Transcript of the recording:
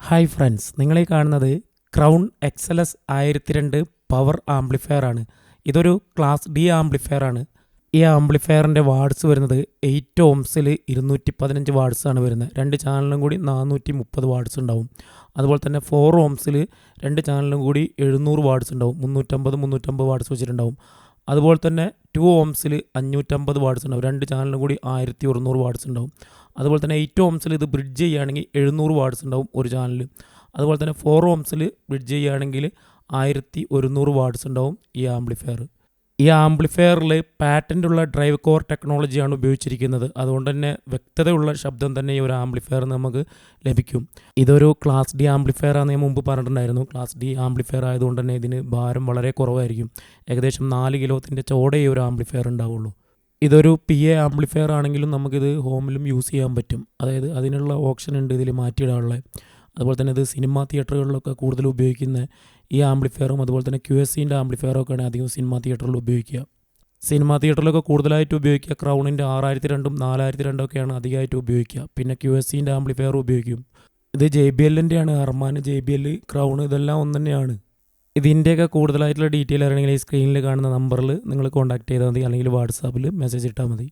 Hi friends, നിങ്ങളീ കാണുന്നത് crown എക്സലസ് 1002 power amplifier ആണ്. ഇതൊരു ക്ലാസ് ഡി ആംപ്ലിഫയർ ആണ്. ഈ ആംപ്ലിഫയറിൻ്റെ വാട്ട്സ് വരുന്നത് 8 ഓംസിൽ 215 വാട്ട്സ് ആണ് വരുന്നത്. രണ്ട് ചാനലിലും കൂടി 430 വാട്ട്സ് ഉണ്ടാവും. അതുപോലെ തന്നെ 4 ഓംസിൽ രണ്ട് ചാനലിലും കൂടി 700 വാട്ട്സ് ഉണ്ടാവും. 350 വാട്ട്സ് വെച്ചിട്ടുണ്ടാവും. അതുപോലെ തന്നെ 2 ഓംസിൽ 550 വാട്ട്സ് ഉണ്ടാവും. രണ്ട് ചാനലിലും കൂടി 1100 വാട്ട്സ് ഉണ്ടാവും. അതുപോലെ തന്നെ 8 ഓംസിൽ ഇത് ബ്രിഡ്ജ് ചെയ്യുകയാണെങ്കിൽ 700 വാട്ട്സ് ഉണ്ടാവും ഒരു ചാനൽ. അതുപോലെ തന്നെ 4 ഓംസിൽ ബ്രിഡ്ജ് ചെയ്യുകയാണെങ്കിൽ 1100 വാട്ട്സ് ഉണ്ടാവും ഈ ആംപ്ലിഫയർ. ഈ ആംപ്ലിഫയറിൽ പാറ്റൻ്റുള്ള ഡ്രൈവ് കോർ ടെക്നോളജിയാണ് ഉപയോഗിച്ചിരിക്കുന്നത്. അതുകൊണ്ട് തന്നെ വ്യക്തതയുള്ള ശബ്ദം തന്നെ ഈ ഒരു ആംപ്ലിഫയർ നമുക്ക് ലഭിക്കും. ഇതൊരു ക്ലാസ് ഡി ആംപ്ലിഫയർ ആണെന്ന് ഞാൻ മുമ്പ് പറഞ്ഞിട്ടുണ്ടായിരുന്നു. ക്ലാസ് ഡി ആംപ്ലിഫയർ ആയതുകൊണ്ട് തന്നെ ഇതിന് ഭാരം വളരെ കുറവായിരിക്കും. ഏകദേശം 4 കിലോത്തിൻ്റെ ചോടെ ഈ ഒരു ആംപ്ലിഫയർ ഉണ്ടാവുള്ളൂ. ഇതൊരു PA ആംപ്ലിഫയർ ആണെങ്കിലും നമുക്കിത് ഹോമിലും യൂസ് ചെയ്യാൻ പറ്റും. അതായത് അതിനുള്ള ഓപ്ഷൻ ഉണ്ട് ഇതിൽ മാറ്റിയിടാനുള്ള. അതുപോലെ തന്നെ ഇത് സിനിമ തിയേറ്ററുകളിലൊക്കെ കൂടുതൽ ഉപയോഗിക്കുന്ന ഈ ആംപ്ലിഫയറും അതുപോലെ തന്നെ QSCൻ്റെ ആംപ്ലിഫയറൊക്കെയാണ് അധികം സിനിമ തിയേറ്ററിൽ ഉപയോഗിക്കുക. സിനിമ തിയേറ്ററിലൊക്കെ കൂടുതലായിട്ട് ഉപയോഗിക്കുക ക്രൗണിൻ്റെ 6002ഉം 4002 ഒക്കെയാണ് അധികമായിട്ട് ഉപയോഗിക്കുക. പിന്നെ QSCൻ്റെ ആംപ്ലിഫയർ ഉപയോഗിക്കും. ഇത് JBLൻ്റെ ആണ്. ഹർമാൻ, JBL, ക്രൗൺ ഇതെല്ലാം ഒന്ന് തന്നെയാണ്. ഇതിൻ്റെയൊക്കെ കൂടുതലായിട്ടുള്ള ഡീറ്റെയിൽ അറിയണമെങ്കിൽ ഈ സ്ക്രീനിൽ കാണുന്ന നമ്പറിൽ നിങ്ങൾ കോൺടാക്ട് ചെയ്താൽ മതി, അല്ലെങ്കിൽ വാട്സാപ്പിൽ മെസ്സേജ് ഇട്ടാൽ മതി.